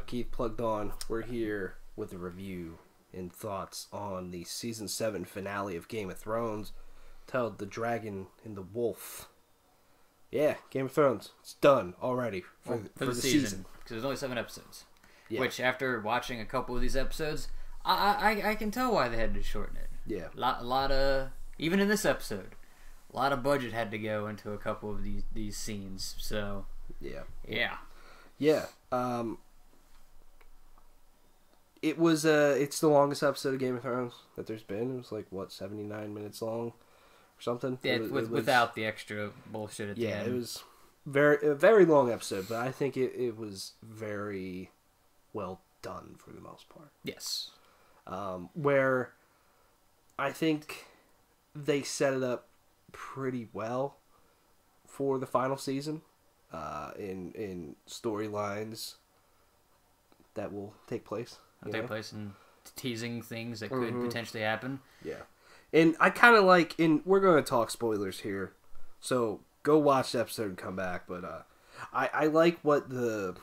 Keith Plugged On. We're here with a review and thoughts on the Season 7 finale of Game of Thrones, titled The Dragon and the Wolf. Yeah, Game of Thrones. It's done already for the season. Because there's only 7 episodes. Yeah. Which, after watching a couple of these episodes, I can tell why they had to shorten it. Yeah. A lot of... Even in this episode, a lot of budget had to go into a couple of these scenes. So... Yeah. Yeah. Yeah. It was it's the longest episode of Game of Thrones that there's been. It was like 79 minutes long or something. Yeah, without the extra bullshit at the end. Yeah, it was a very long episode, but I think it was very well done for the most part. Yes. Where I think they set it up pretty well for the final season. In storylines that will take place. And teasing things that could potentially happen. Yeah. And I kind of like, and we're going to talk spoilers here, so go watch the episode and come back, but I like what the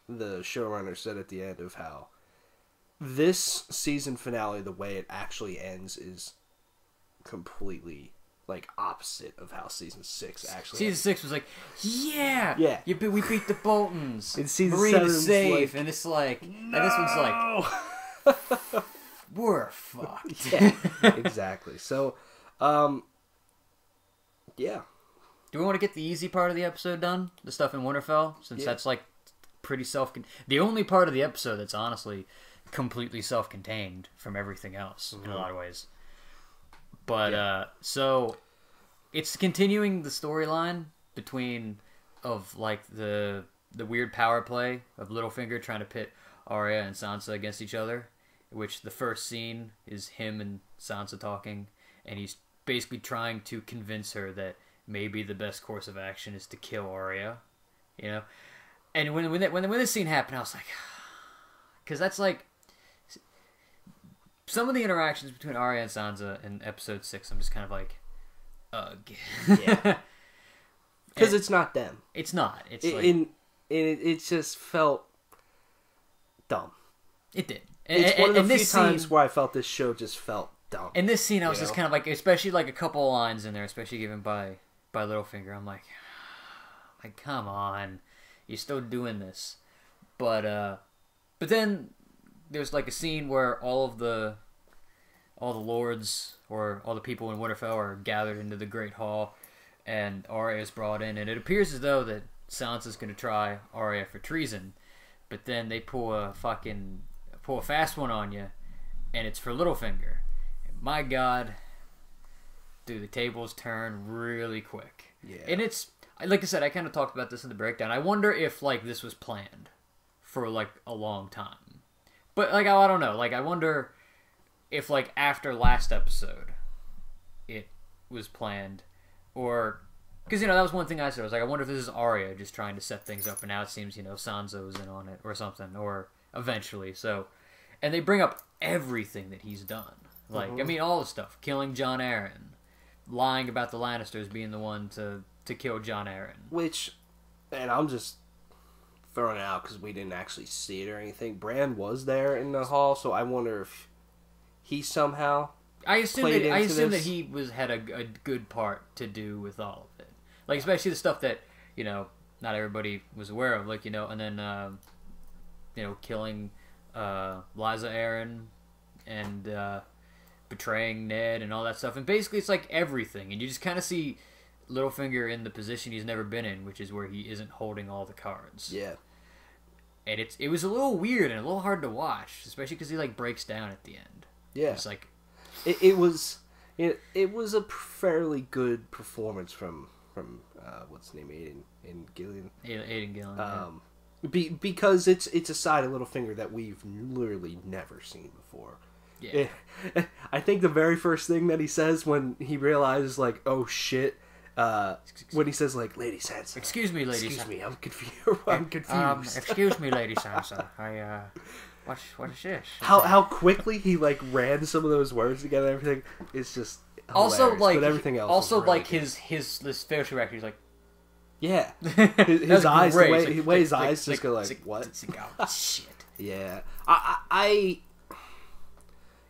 showrunner said at the end of how this season finale, the way it actually ends, is completely... like opposite of how season 6 actually. Season 6 was like, yeah, we beat the Boltons. And season Marina's safe, like, and it's like, no! and this one's like, we're fucked. Yeah, exactly. So, yeah. Do we want to get the easy part of the episode done? The stuff in Winterfell, since that's like pretty the only part of the episode that's honestly completely self-contained from everything else in a lot of ways. But, so, it's continuing the storyline of, like, the weird power play of Littlefinger trying to pit Arya and Sansa against each other, which the first scene is him and Sansa talking, and he's basically trying to convince her that maybe the best course of action is to kill Arya, you know? And when this scene happened, I was like... Because that's, like... Some of the interactions between Arya and Sansa in episode 6, I'm just kind of like, ugh. Yeah. Because it's not them. It's not. It's it just felt dumb. It did. It's one of the few times where I felt this show just felt dumb. In this scene, I was just kind of like, especially like a couple of lines in there, especially given by Littlefinger. I'm like, come on, you're still doing this. But then there's like a scene where all the lords or all the people in Winterfell are gathered into the Great Hall, and Arya is brought in, and it appears as though that Sansa's going to try Arya for treason, but then they pull a fast one on you, and it's for Littlefinger. And my God, dude, the tables turn really quick. Yeah. And it's, like I said, I kind of talked about this in the breakdown. I wonder if like this was planned for like a long time. But, like, I don't know. Like, I wonder if, like, after last episode, it was planned. Or, because, that was one thing I said. I was like, I wonder if this is Arya just trying to set things up. And now it seems, Sansa was in on it or something. Or eventually. So, and they bring up everything that he's done. Like, I mean, all the stuff. Killing Jon Arryn. Lying about the Lannisters being the one to kill Jon Arryn. Which, and I'm just... throwing it out because we didn't actually see it or anything. Bran was there in the hall, so I wonder if he somehow I assume that he had a good part to do with all of it, like especially the stuff that not everybody was aware of, like and then killing Lysa Arryn and betraying Ned and all that stuff, and basically it's like everything, and you just kind of see Littlefinger in the position he's never been in, which is where he isn't holding all the cards. Yeah. And it was a little weird and a little hard to watch, especially because he like breaks down at the end. Yeah. It's like it was a fairly good performance from what's his name, Aidan Gillen. Aidan Gillen. Because it's a side of Littlefinger that we've literally never seen before. Yeah. I think the very first thing that he says when he realizes like, oh shit. When he says like, Lady Sansa. Excuse me, Lady Sansa. Excuse me, I'm confused. Excuse me, Lady Sansa. What is this? How quickly he like ran some of those words together and everything. It's just hilarious. Also like but everything else. Also really like good. his facial reaction. He's like, Yeah, his eyes, the way his eyes just go like, what? Oh, shit. Yeah, I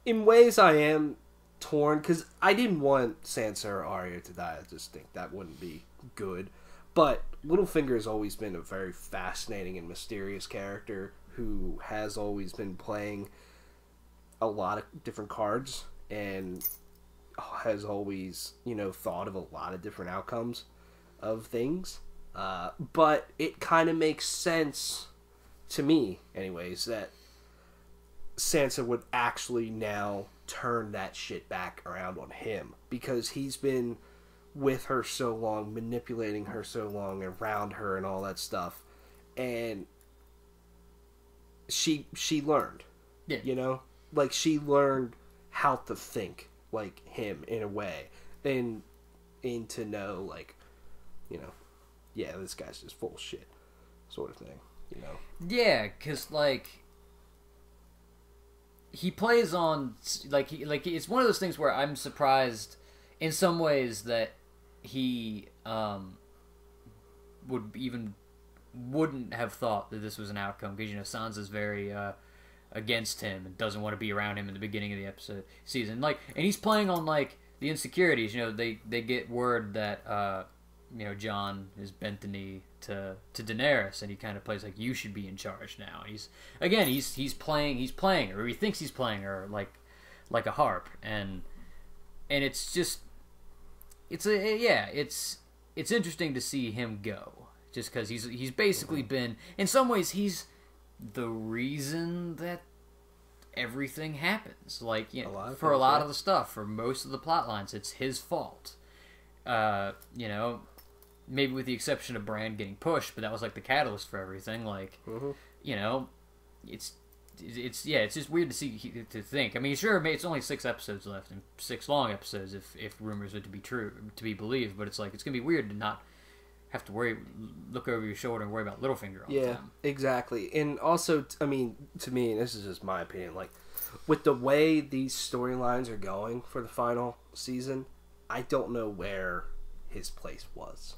in ways I am torn because I didn't want Sansa or Arya to die. I just think that wouldn't be good. But Littlefinger has always been a very fascinating and mysterious character who has always been playing a lot of different cards and has always, thought of a lot of different outcomes of things. But it kind of makes sense to me, anyways, that Sansa would actually now turn that shit back around on him because he's been with her so long, manipulating her so long, around her and all that stuff, and she learned, like she learned how to think like him in a way, and to know like, yeah, this guy's just full of shit, sort of thing, Yeah, because like he plays on like it's one of those things where I'm surprised in some ways that he wouldn't have thought that this was an outcome because Sansa's very against him and doesn't want to be around him in the beginning of the season, like, and he's playing on like the insecurities. They get word that Jon has bent the knee to Daenerys, and he kind of plays like, you should be in charge now. He's playing her, or he thinks he's playing her like a harp, and it's just it's interesting to see him go, just because he's basically been, in some ways, he's the reason that everything happens. Like, for a lot of the stuff, for most of the plot lines, it's his fault. Maybe with the exception of Bran getting pushed, but that was like the catalyst for everything. Like, it's just weird to think. I mean, sure, it's only 6 episodes left, and 6 long episodes if rumors are to be believed. But it's like, it's gonna be weird to not have to look over your shoulder and worry about Littlefinger all the time. Yeah, exactly. And also, I mean, to me, and this is just my opinion, like, with the way these storylines are going for the final season, I don't know where his place was.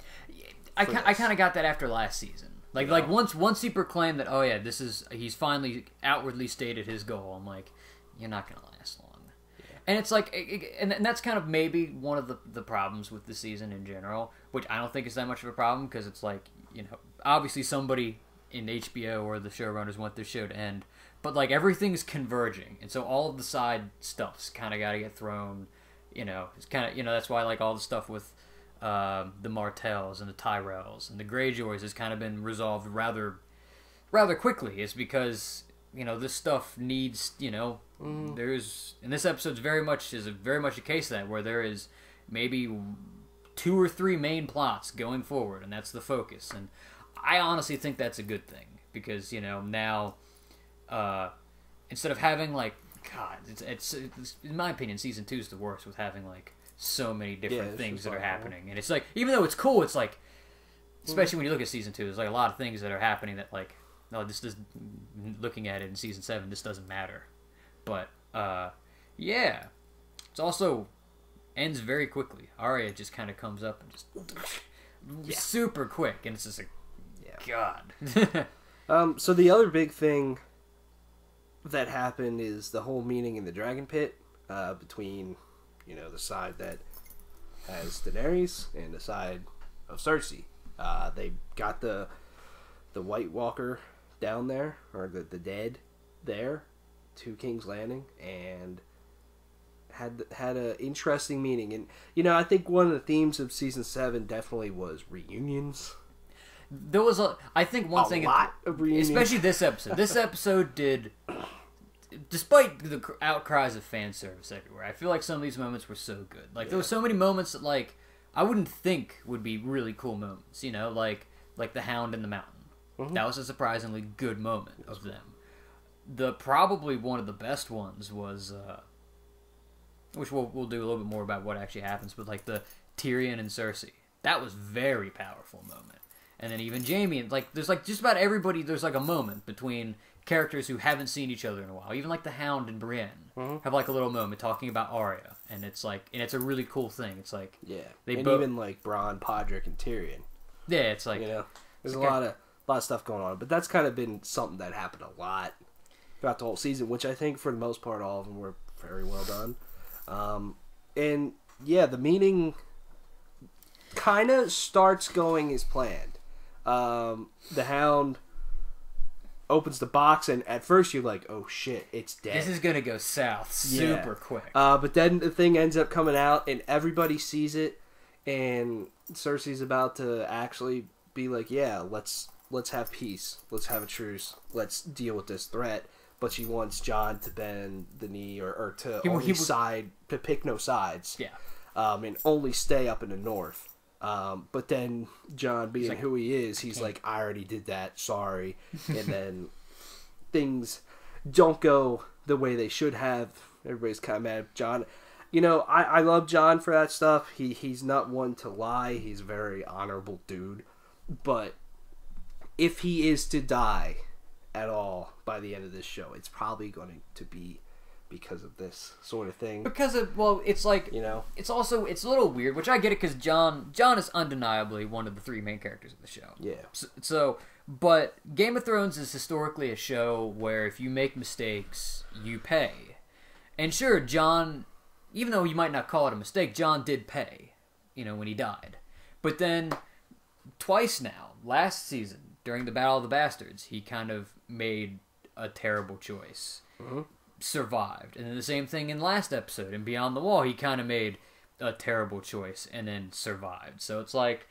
I kind of got that after last season. Like once he proclaimed that, he's finally outwardly stated his goal, I'm like, you're not gonna last long. Yeah. And it's like, and that's kind of maybe one of the problems with the season in general, which I don't think is that much of a problem, because it's like, obviously somebody in HBO or the showrunners want their show to end, but like everything's converging, and so all of the side stuff's kind of got to get thrown. It's kind of, that's why like all the stuff with the Martells and the Tyrells and the Greyjoys has kind of been resolved rather quickly. It's because this stuff needs there's, and this episode's very much a case of that, where there is maybe 2 or 3 main plots going forward, and that's the focus. And I honestly think that's a good thing, because now instead of having like, God, it's in my opinion, season 2 is the worst, with having like so many different things that are happening. And it's like, even though it's cool, it's like, especially when you look at season 2, there's like a lot of things that are happening that like, no, this is, looking at it in season 7, this doesn't matter. But yeah, it's also ends very quickly. Arya just kind of comes up and just super quick, and it's just like, God. So the other big thing that happened is the whole meeting in the Dragon Pit between the side that has Daenerys and the side of Cersei. They got the White Walker down there, or the dead there, to King's Landing, and had an interesting meeting. And I think one of the themes of season 7 definitely was reunions. There was I think one thing, a lot of reunions, especially this episode. This episode did, despite the outcries of fan service everywhere, I feel like some of these moments were so good. Like, there were so many moments that, like, I wouldn't think would be really cool moments, like the Hound in the Mountain. Mm-hmm. That was a surprisingly good moment of them. Probably one of the best ones was, which we'll do a little bit more about what actually happens, but like the Tyrion and Cersei. That was very powerful moment. And then even Jaime, and like, there's like just about everybody, there's like a moment between characters who haven't seen each other in a while. Even like the Hound and Brienne have like a little moment talking about Arya, and it's like, and it's a really cool thing. It's like, even like Bronn, Podrick, and Tyrion. Yeah, it's like there's a lot of stuff going on, but that's kind of been something that happened a lot throughout the whole season, which I think for the most part all of them were very well done. And yeah, the meaning kind of starts going as planned. The Hound opens the box, and at first you're like, oh shit, it's dead. This is gonna go south super quick. But then the thing ends up coming out, and everybody sees it, and Cersei's about to actually be like, yeah, let's have peace, let's have a truce, let's deal with this threat. But she wants Jon to bend the knee or to side, to pick no sides. Yeah. And only stay up in the north. But then Jon, being who he is, he's like, I already did that, sorry. And then things don't go the way they should have. Everybody's kind of mad at Jon. I love Jon for that stuff. He's not one to lie. He's a very honorable dude. But if he is to die at all by the end of this show, it's probably going to be because of this sort of thing. Because of, it's like, it's also, it's a little weird, which I get it because Jon is undeniably one of the three main characters of the show. Yeah. But Game of Thrones is historically a show where if you make mistakes, you pay. And sure, Jon, even though you might not call it a mistake, Jon did pay, when he died. But then, twice now, last season, during the Battle of the Bastards, he kind of made a terrible choice. Mm-hmm. Survived. And then the same thing in last episode, in Beyond the Wall, he kind of made a terrible choice and then survived. So it's like,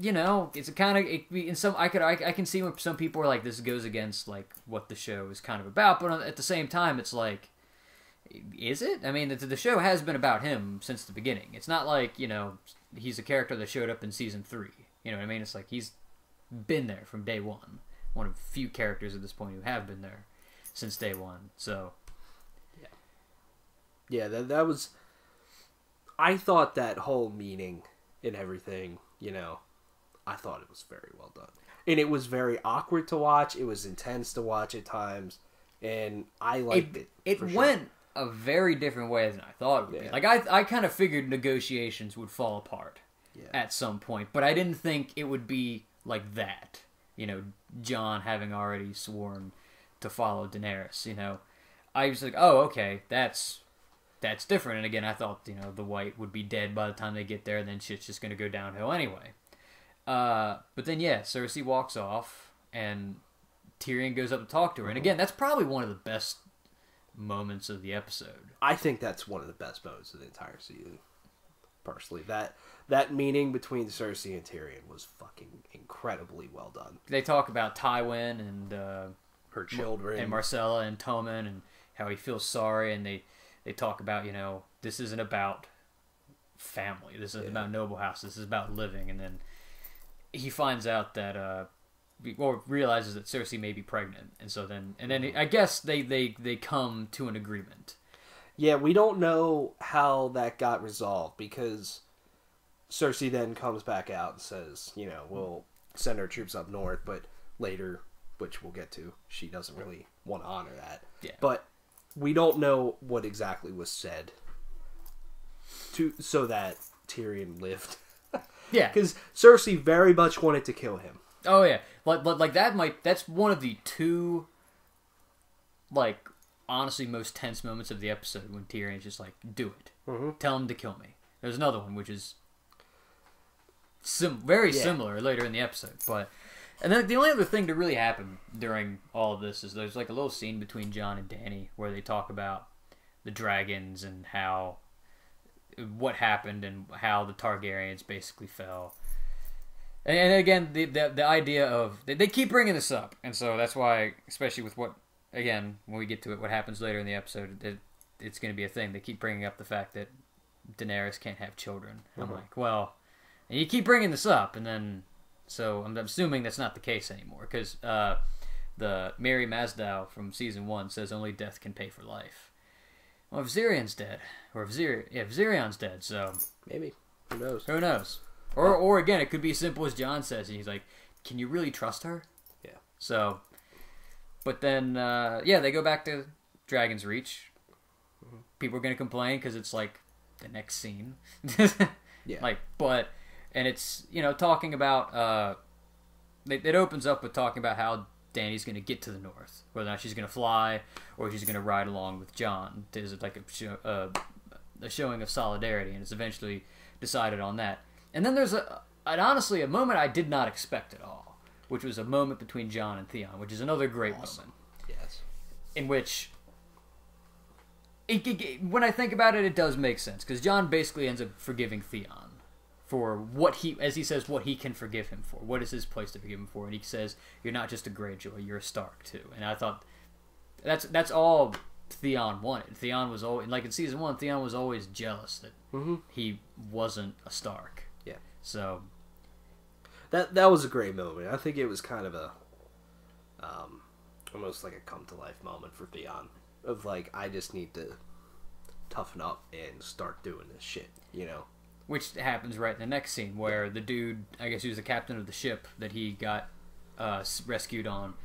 it's a kind of, I can see when some people are like, this goes against like what the show is kind of about, but at the same time, it's like, is it? I mean, the show has been about him since the beginning. It's not like, he's a character that showed up in season 3. You know what I mean? It's like he's been there from day one. One of few characters at this point who have been there since day one. So, yeah, that was. I thought that whole meaning and everything, I thought it was very well done, and it was very awkward to watch. It was intense to watch at times, and I liked it. It went a very different way than I thought it would be. Like I kind of figured negotiations would fall apart at some point, but I didn't think it would be like that. Jon having already sworn to follow Daenerys. I was like, oh, okay, that's different. And again, I thought the White would be dead by the time they get there, and then shit's just gonna go downhill anyway. But then Cersei walks off, and Tyrion goes up to talk to her, and again, that's probably one of the best moments of the episode. I think that's one of the best moments of the entire season. Personally, that meeting between Cersei and Tyrion was fucking incredibly well done. They talk about Tywin and her children, and Marcella and Tommen, and how he feels sorry, and they talk about this isn't about family, this isn't about noble house, this is about living, and then he finds out that or realizes that Cersei may be pregnant, and so then I guess they come to an agreement. Yeah, we don't know how that got resolved, because Cersei then comes back out and says, we'll send our troops up north, but later, which we'll get to, she doesn't really want to honor that. Yeah. But we don't know what exactly was said so that Tyrion lived. Yeah. Because Cersei very much wanted to kill him. Oh, yeah. Like that's one of the two, honestly most tense moments of the episode, when Tyrion's just like, do it. Mm-hmm. Tell him to kill me. There's another one which is very similar later in the episode, and then the only other thing to really happen during all of this is there's like a little scene between Jon and Dany where they talk about the dragons and what happened and how the Targaryens basically fell. And again, the idea of they keep bringing this up, and so that's why, especially with when we get to it, what happens later in the episode, it's going to be a thing. They keep bringing up the fact that Daenerys can't have children. Mm-hmm. I'm like, well, and you keep bringing this up, and then so I'm assuming that's not the case anymore, because the Mary Masdow from season 1 says only death can pay for life. Well, if Zyrion's dead, or if Zyrion's dead, so maybe, who knows? Who knows? Or again, it could be as simple as Jon says, and he's like, can you really trust her? Yeah. So, but then, they go back to Dragon's Reach. Mm-hmm. People are going to complain because it's like the next scene. Yeah. and it's talking about it opens up with talking about how Dany's going to get to the north, whether or not she's going to fly or she's going to ride along with Jon. There's like a showing of solidarity, and it's eventually decided on that. And then there's honestly a moment I did not expect at all, which was a moment between Jon and Theon, which is another great moment. Yes. In which, when I think about it, it does make sense, because Jon basically ends up forgiving Theon for what as he says, what he can forgive him for. What is his place to forgive him for? And he says, "You're not just a Greyjoy, you're a Stark too." And I thought that's all Theon wanted. Theon was always, like in season 1, Theon was always jealous that he wasn't a Stark. Yeah. So that was a great moment. I think it was kind of a almost like a come to life moment for Theon, of like, I just need to toughen up and start doing this shit, Which happens right in the next scene, where the dude, I guess he was the captain of the ship that he got rescued on,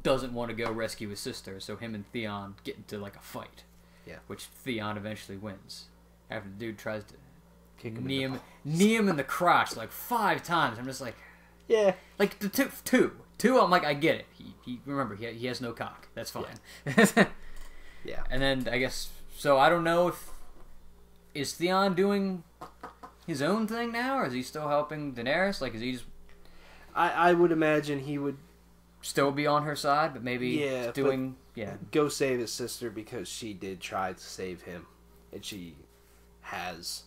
doesn't want to go rescue his sister, so him and Theon get into like a fight. Yeah. Which Theon eventually wins. After the dude tries to kick him knee him in the crotch like 5 times. I'm just like, yeah. Like the two, I'm like, I get it. He remember, he has no cock. That's fine. Yeah. Yeah. And then I guess, so I don't know is Theon doing his own thing now, or is he still helping Daenerys? Like, is he just... I would imagine he would still be on her side, but maybe go save his sister, because she did try to save him, and she has,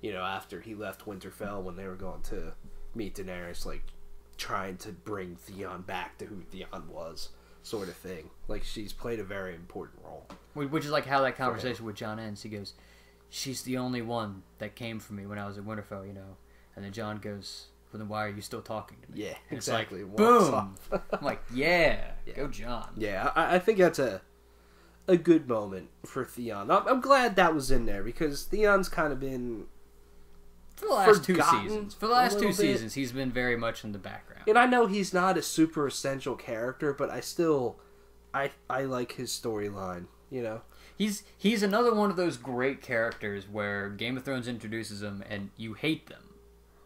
after he left Winterfell, when they were going to meet Daenerys, like, trying to bring Theon back to who Theon was, sort of thing. Like, she's played a very important role. Which is like how that conversation with Jon ends. He goes, "She's the only one that came for me when I was at Winterfell, And then Jon goes, "Well, then why are you still talking to me?" Yeah, and exactly. It's like, boom! I'm like, yeah, go Jon. Yeah, I think that's a good moment for Theon. I'm glad that was in there, because Theon's kind of been... For the last 2 seasons. For the last 2 seasons, he's been very much in the background. And I know he's not a super essential character, but I still... I like his storyline, He's another one of those great characters where Game of Thrones introduces him and you hate them.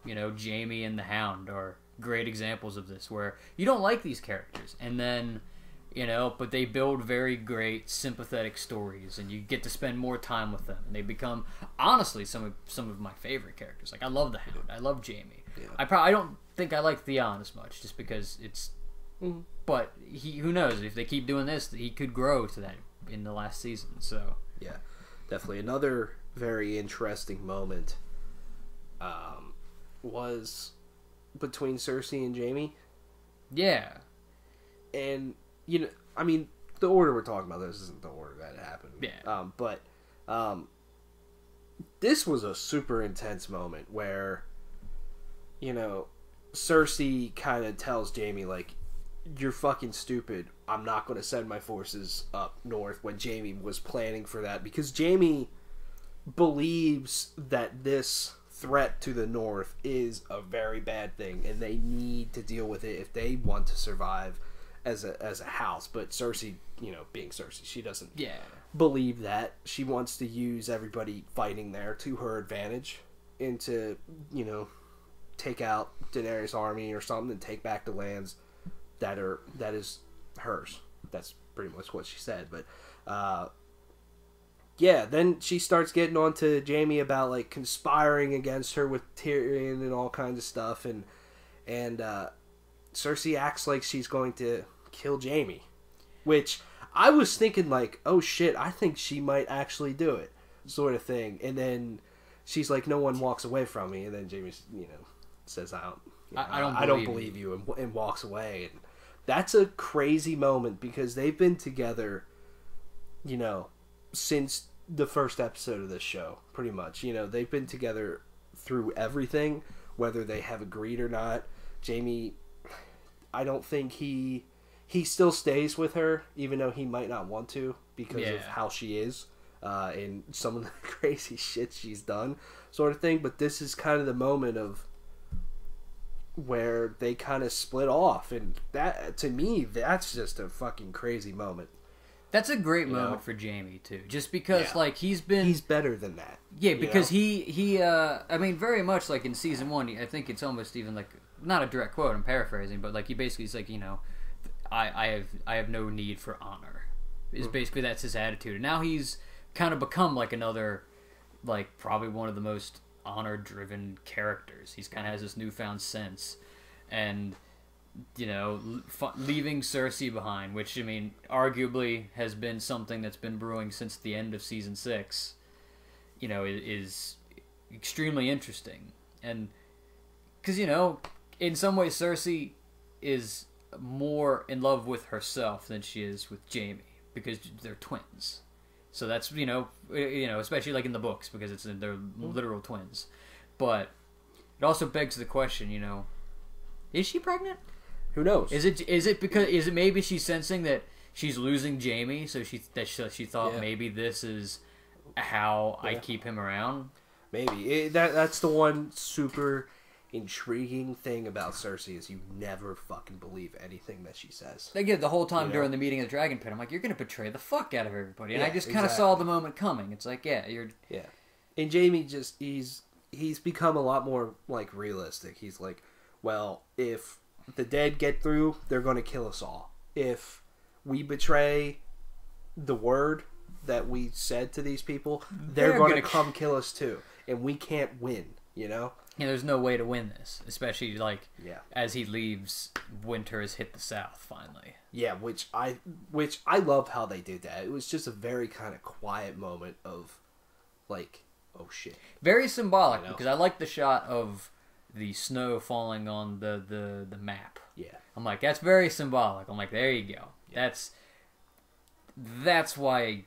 Jaime and the Hound are great examples of this, where you don't like these characters, and then, but they build very great sympathetic stories, and you get to spend more time with them. And they become, honestly, some of my favorite characters. Like, I love the Hound, I love Jaime. Yeah. I don't think I like Theon as much, just because it's... Mm-hmm. But who knows, if they keep doing this, he could grow to that in the last season. So yeah, definitely another very interesting moment was between Cersei and Jaime. Yeah, and I mean, the order we're talking about, this isn't the order that it happened. Yeah, but this was a super intense moment where Cersei kind of tells Jaime, like, "You're fucking stupid. I'm not going to send my forces up north," when Jaime was planning for that, because Jaime believes that this threat to the north is a very bad thing, and they need to deal with it if they want to survive as a house. But Cersei, being Cersei, she doesn't believe that. She wants to use everybody fighting there to her advantage, and to, take out Daenerys' army or something, and take back the lands that is hers. That's pretty much what she said. But then she starts getting on to Jaime about, like, conspiring against her with Tyrion and all kinds of stuff, and Cersei acts like she's going to kill Jaime, which I was thinking, like, oh shit, I think she might actually do it, sort of thing. And then she's like, "No one walks away from me," and then Jaime says, I don't believe you, and walks away. And that's a crazy moment, because they've been together, since the first episode of this show, pretty much. They've been together through everything, whether they have agreed or not. Jaime, I don't think he still stays with her, even though he might not want to, because of how she is, and some of the crazy shit she's done, sort of thing. But this is kind of the moment of where they kind of split off, and that, to me, that's just a fucking crazy moment. That's a great moment for Jaime too, just because like he's better than that. Yeah, because he I mean, very much like in season 1, I think it's almost even like not a direct quote. I'm paraphrasing, but like he basically is like, I have no need for honor. Is basically that's his attitude, and now he's kind of become like another, like probably one of the most honor-driven characters. He's kind of has this newfound sense, and leaving Cersei behind, which, I mean, arguably has been something that's been brewing since the end of season 6, is extremely interesting. And, because, in some ways Cersei is more in love with herself than she is with Jaime, because they're twins. So that's, especially like in the books, because they're literal twins. But it also begs the question, is she pregnant? Who knows? Is it maybe she's sensing that she's losing Jaime, so she thought maybe this is how I keep him around? Maybe that's the one super intriguing thing about Cersei is you never fucking believe anything that she says. Again, the whole time during the meeting of the Dragon Pit, I'm like, you're gonna betray the fuck out of everybody, and I just kind of saw the moment coming. It's like, you're and Jaime just he's become a lot more like realistic. He's like, well, if the dead get through, they're going to kill us all. If we betray the word that we said to these people, they're going to come kill us too. And we can't win, Yeah, there's no way to win this, especially as he leaves, winter has hit the south finally. Yeah, which I love how they did that. It was just a very kind of quiet moment of like, oh shit. Very symbolic, because I like the shot of the snow falling on the map. Yeah. I'm like, that's very symbolic. I'm like, there you go. Yeah. That's why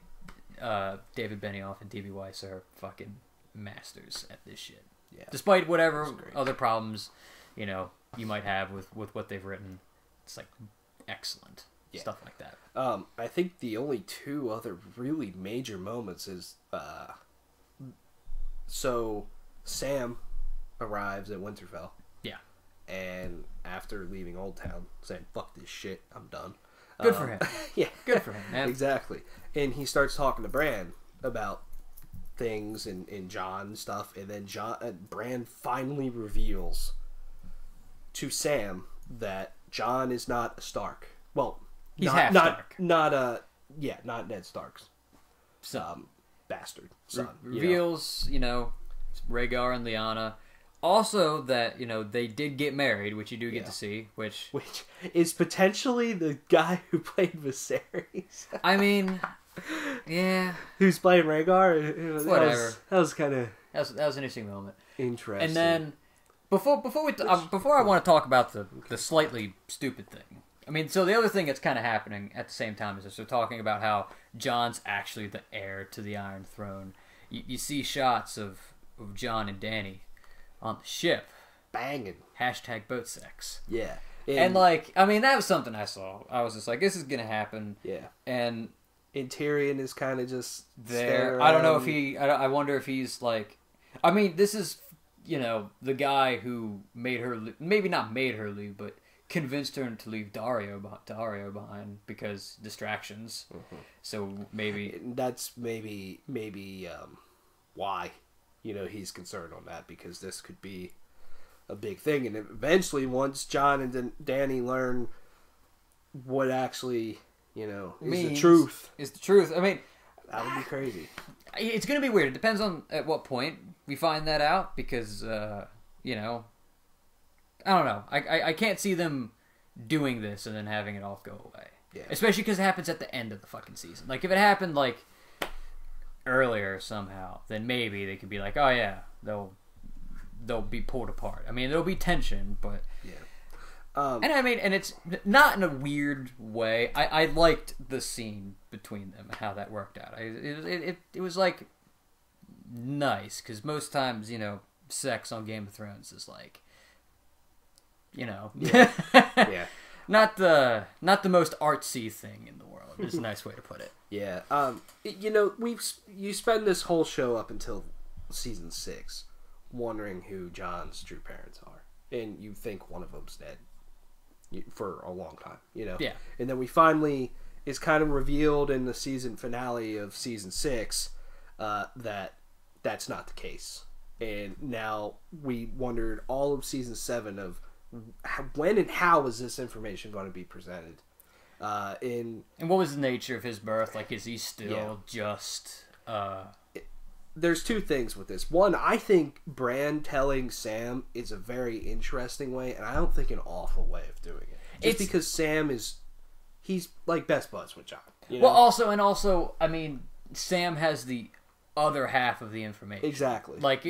David Benioff and D.B. Weiss are fucking masters at this shit. Yeah. Despite whatever other problems, you might have with what they've written. It's like excellent. Yeah. Stuff like that. I think the only two other really major moments is so Sam arrives at Winterfell. Yeah. And after leaving Old Town, saying, fuck this shit, I'm done. Good for him. Yeah. Good for him, man. Exactly. And he starts talking to Bran about things and Jon and stuff, and then Bran finally reveals to Sam that Jon is not a Stark. Well, he's half Stark. Not Ned Stark's bastard son. Reveals, Rhaegar and Lyanna. Also, that they did get married, which you do get to see, which is potentially the guy who played Viserys. I mean, yeah, who's playing Rhaegar? Whatever. That was kind of that was an interesting moment. Interesting. And then before I want to talk about the slightly stupid thing. I mean, so the other thing that's kind of happening at the same time is they're talking about how Jon's actually the heir to the Iron Throne. You see shots of Jon and Dany on the ship banging #boat sex. Yeah. And like, I mean, that was something I saw. I was just like, this is gonna happen. Yeah. And Tyrion is kind of just there. I don't know if I wonder if he's like, I mean, this is the guy who made her maybe not made her leave, but convinced her to leave Dario behind because distractions. Mm-hmm. So maybe that's maybe why he's concerned on that, because this could be a big thing, and eventually once Jon and Dany learn what actually is the truth. I mean, that would be crazy. It's gonna be weird. It depends on at what point we find that out, because I don't know. I can't see them doing this and then having it all go away. Yeah. Especially because it happens at the end of the fucking season. Like, if it happened, like, earlier somehow, then maybe they could be like, oh yeah, they'll be pulled apart. I mean, there'll be tension, but... Yeah. And I mean, and it's not in a weird way. I liked the scene between them, how that worked out. It was, like, nice, because most times, sex on Game of Thrones is like... Yeah. Yeah. Not the most artsy thing in the world. Is a nice way to put it. Yeah. You spend this whole show up until season 6 wondering who Jon's true parents are, and you think one of them's dead for a long time. Yeah. And then we finally, is kind of revealed in the season finale of season 6 that that's not the case. And now we wondered all of season 7 of when and how is this information going to be presented. And what was the nature of his birth? Like, is he still just... There's two things with this. One, I think Bran telling Sam is a very interesting way, and I don't think an awful way of doing it. Just because Sam he's like best buds with Jon. You know? Well, also, I mean, Sam has the other half of the information. Exactly. Like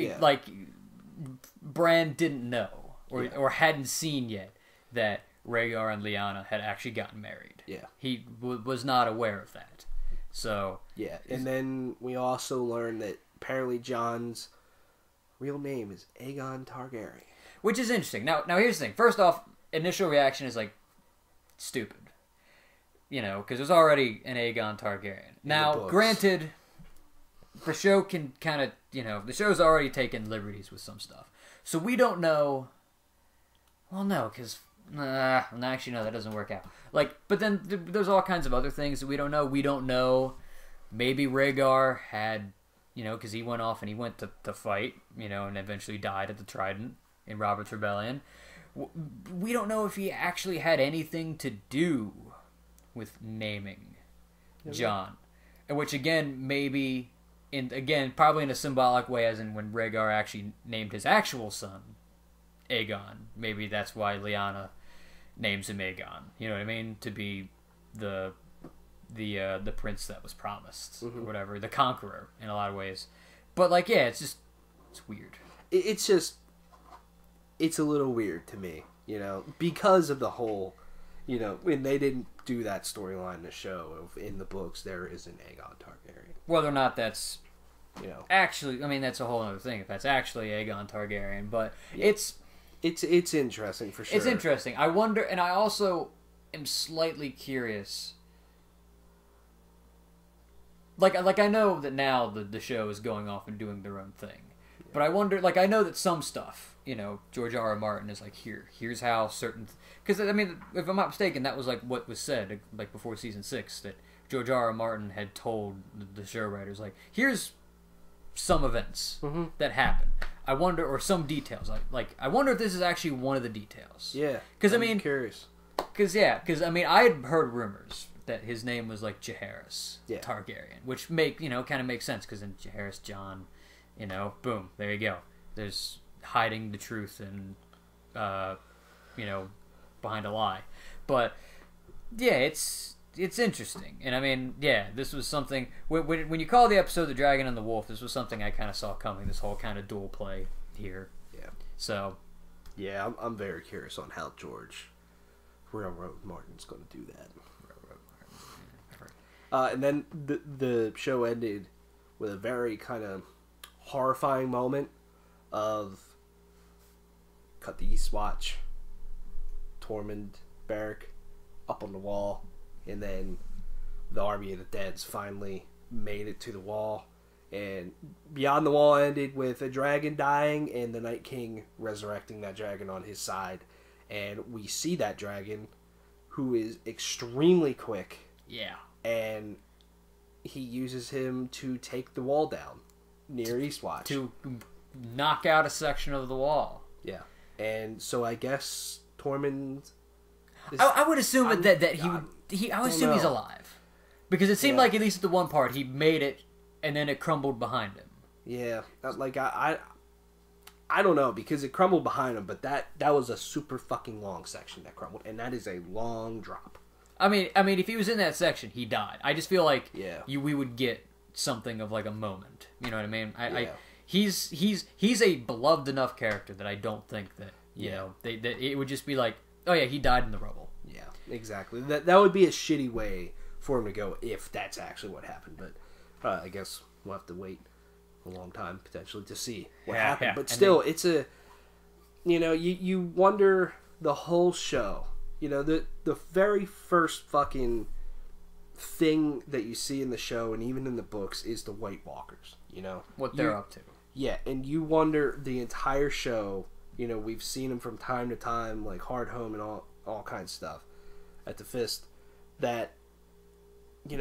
Bran didn't know or hadn't seen yet that Rhaegar and Lyanna had actually gotten married. Yeah. He was not aware of that. So... Yeah, and then we also learned that apparently Jon's real name is Aegon Targaryen. Which is interesting. Now here's the thing. First off, initial reaction is like, stupid. You know, because there's already an Aegon Targaryen. Now, granted, the show can kind of, you know, the show's already taken liberties with some stuff. So we don't know... Well, no, because... actually, no, that doesn't work out. Like, but then there's all kinds of other things that we don't know. We don't know. Maybe Rhaegar had, you know, because he went off and he went to fight, you know, and eventually died at the Trident in Robert's Rebellion. We don't know if he actually had anything to do with naming Jon. And which, again, maybe, probably in a symbolic way, as in when Rhaegar actually named his actual son Aegon. Maybe that's why Lyanna names him Aegon. You know what I mean? To be the prince that was promised, or whatever, the conqueror in a lot of ways. But like, yeah, it's weird. It's a little weird to me, you know, because of the whole, you know, when they didn't do that storyline in the show. In the books, there is an Aegon Targaryen. Whether or not that's, you know, actually, I mean, that's a whole other thing. If that's actually Aegon Targaryen, but yeah. It's interesting for sure. It's interesting. I wonder, and I also am slightly curious. Like I know that now the show is going off and doing their own thing, but I wonder. Like, I know that some stuff, you know, George R. R. Martin is like, here's how certain. Because I mean, if I'm not mistaken, that was like what was said like before season 6, that George R. R. Martin had told the show writers, like, here's some events that happen. I wonder, or some details. Like I wonder if this is actually one of the details. Yeah. Because I'm I mean, curious. Because I mean, I had heard rumors that his name was like Jaehaerys Targaryen, which kind of makes sense, because in Jaehaerys Jon, you know, boom, there you go. There's hiding the truth and, you know, behind a lie. But yeah, it's interesting. And I mean, yeah, this was something, when you call the episode The Dragon and the Wolf, this was something I kind of saw coming, this whole kind of dual play here. Yeah. So. Yeah, I'm very curious on how George Railroad Martin's going to do that. And then the show ended with a very kind of horrifying moment of cut the East Watch, Tormund Barrack up on the wall, and then the Army of the Dead's finally made it to the wall, and Beyond the Wall ended with a dragon dying and the Night King resurrecting that dragon on his side, and we see that dragon, who is extremely quick. Yeah. And he uses him to take the wall down near Eastwatch. To knock out a section of the wall. Yeah. And so I guess Tormund... I would assume I would assume he's alive. Because it seemed like, at least at the one part, he made it, and then it crumbled behind him. Yeah. Like, I don't know, because it crumbled behind him, but that was a super fucking long section that crumbled, and that is a long drop. I mean, if he was in that section, he died. I just feel like we would get something of like a moment. You know what I mean? He's a beloved enough character that I don't think that you know that it would just be like, oh yeah, he died in the rubble. Yeah, exactly. That would be a shitty way for him to go if that's actually what happened. But I guess we'll have to wait a long time potentially to see what happened. Yeah. But still, it's a you wonder the whole show. You know, the very first fucking thing that you see in the show and even in the books is the White Walkers, you know? What they're up to. Yeah, and you wonder the entire show, you know, we've seen them from time to time, like Hard Home and all kinds of stuff at the Fist, that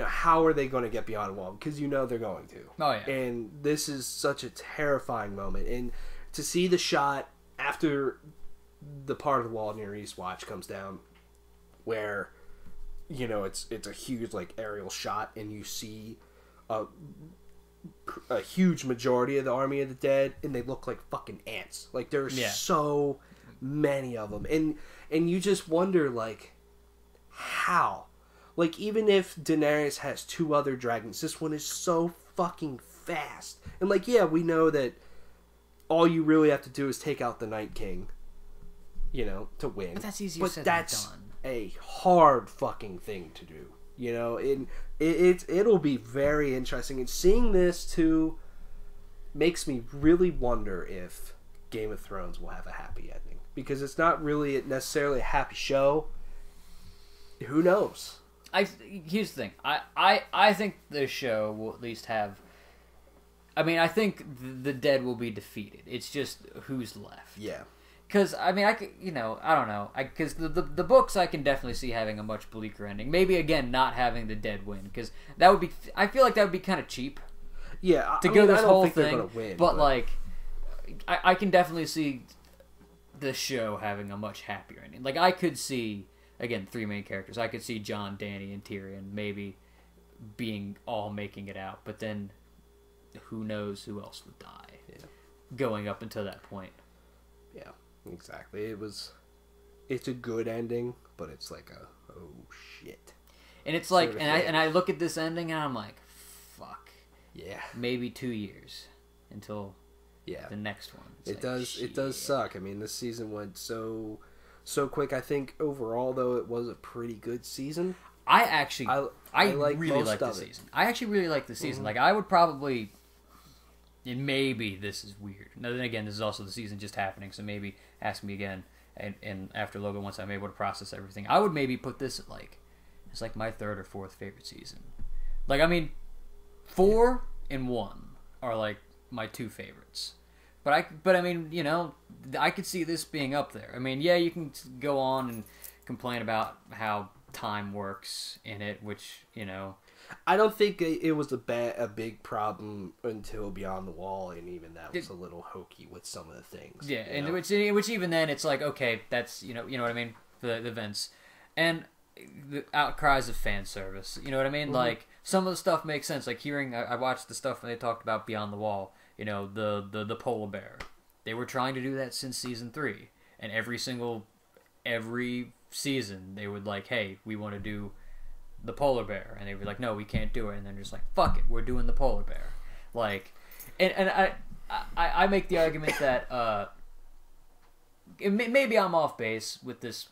how are they going to get beyond the wall? Because they're going to. Oh, yeah. And this is such a terrifying moment. And to see the shot after the part of the wall near Eastwatch comes down where, it's a huge, aerial shot and you see a huge majority of the army of the dead and they look like fucking ants. There's so many of them. And you just wonder, how? Even if Daenerys has 2 other dragons, this one is so fucking fast. And, we know that all you really have to do is take out the Night King, to win. But that's easier said than done. But that's a hard fucking thing to do, And it'll be very interesting. And seeing this, too, makes me really wonder if Game of Thrones will have a happy ending. Because it's not really necessarily a happy show. Who knows? Here's the thing. I think this show will at least have... I think the dead will be defeated. It's just who's left. Yeah. Because, I don't know. Because the books I can definitely see having a much bleaker ending. Maybe, again, not having the dead win. Because that would be... I feel like that would be kind of cheap. Yeah. To go this whole thing. They're gonna win, but, I can definitely see the show having a much happier ending. I could see... Again, 3 main characters. I could see Jon, Dany, and Tyrion maybe all making it out, but then who knows who else would die going up until that point. Yeah, exactly. It's a good ending, but it's oh shit. And it's and I look at this ending and I'm like, fuck. Yeah. Maybe 2 years until the next one. It does suck. This season went so quick. I think overall, though, it was a pretty good season. I really like the season. I actually really like the season. Mm-hmm. I would probably... And maybe this is weird. Now, then again, this is also the season just happening, so maybe ask me again. And after Logan, once I'm able to process everything, I would maybe put this at it's my 3rd or 4th favorite season. 4 and 1 are my 2 favorites. But I could see this being up there. You can go on and complain about how time works in it, which, I don't think it was a big problem until Beyond the Wall, and even that was a little hokey with some of the things. Yeah, and which even then, it's okay, that's, you know what I mean, the events. And the outcries of fan service, you know what I mean? Mm-hmm. Some of the stuff makes sense. Hearing, I watched the stuff when they talked about Beyond the Wall, the polar bear. They were trying to do that since season 3, and every season they would hey, we want to do the polar bear, and they were no, we can't do it, and then just fuck it, we're doing the polar bear. And I make the argument that maybe I'm off base with this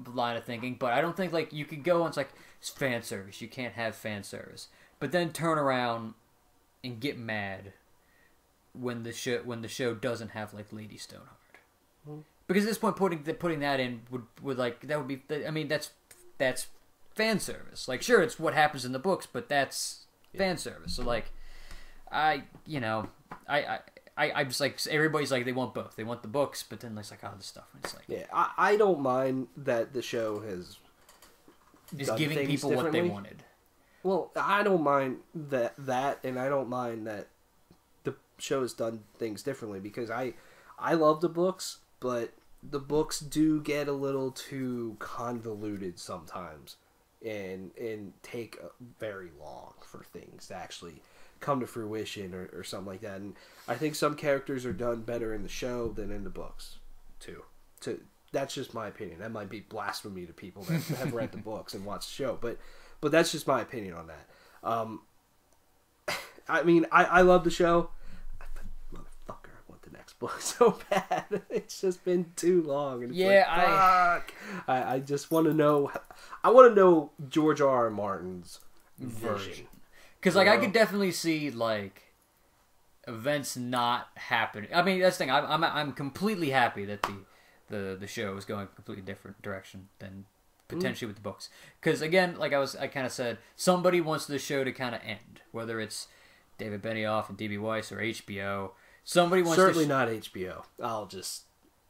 line of thinking, but I don't think you could go and it's fan service, you can't have fan service, but then turn around and get mad when the show doesn't have Lady Stoneheart. Mm-hmm. Because at this point, putting that in would that would be, that's fan service. Sure, it's what happens in the books, but that's fan service. So I'm just everybody's they want both. They want the books, but then this stuff. And it's I don't mind that the show is giving people what they wanted. Well, I don't mind that, and I don't mind that the show has done things differently, because I love the books, but the books do get a little too convoluted sometimes, and take very long for things to actually come to fruition or something like that. And I think some characters are done better in the show than in the books, too. That's just my opinion. That might be blasphemy to people that have read the books and watched the show, but that's just my opinion on that. I love the show. Motherfucker, I want the next book so bad. It's just been too long. And it's fuck. I just want to know. I want to know George R. Martin's version. Because I could definitely see events not happening. That's the thing. I'm completely happy that the show is going a completely different direction than potentially with the books. Because again, I kind of said, somebody wants the show to kind of end, whether it's David Benioff and D.B. Weiss or HBO. Somebody wants certainly not HBO.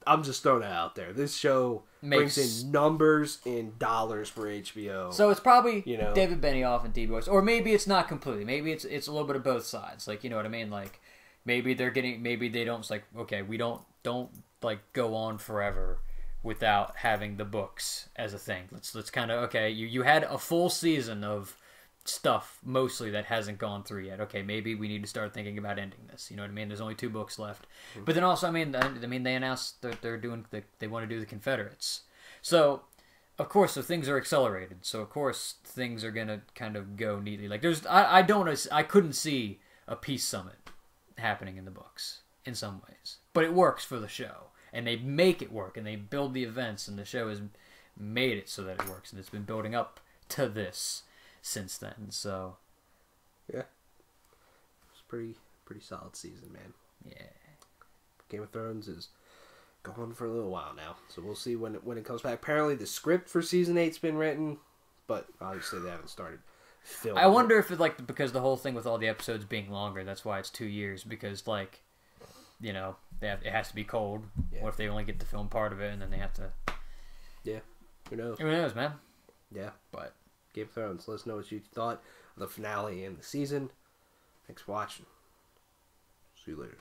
I'm just throwing it out there. This show brings in numbers and dollars for HBO. So it's probably David Benioff and D. Boyce, or maybe it's not completely. Maybe it's a little bit of both sides. Like, you know what I mean? Like, maybe they're getting. Maybe they don't. It's like, okay, we don't like go on forever without having the books as a thing. Let's kind of You had a full season of stuff mostly that hasn't gone through yet. Okay, maybe we need to start thinking about ending this. You know what I mean? There's only 2 books left. But then also, I mean, they announced that they're doing they want to do the Confederates. So, of course, things are accelerated. So of course things are gonna kind of go neatly. Like I couldn't see a peace summit happening in the books in some ways, but it works for the show, and they make it work, and they build the events, and the show has made it so that it works, and it's been building up to this since then. So yeah, it's pretty solid season, man. Yeah, Game of Thrones is going for a little while now, so we'll see when it comes back. Apparently the script for season 8's been written, but obviously they haven't started filming. I wonder if it because the whole thing with all the episodes being longer, that's why it's 2 years, because it has to be cold. Yeah. What if they only get to film part of it and then they have to? Yeah, who knows? Who knows, man? Yeah, but Game of Thrones. Let us know what you thought of the finale and the season. Thanks for watching. See you later.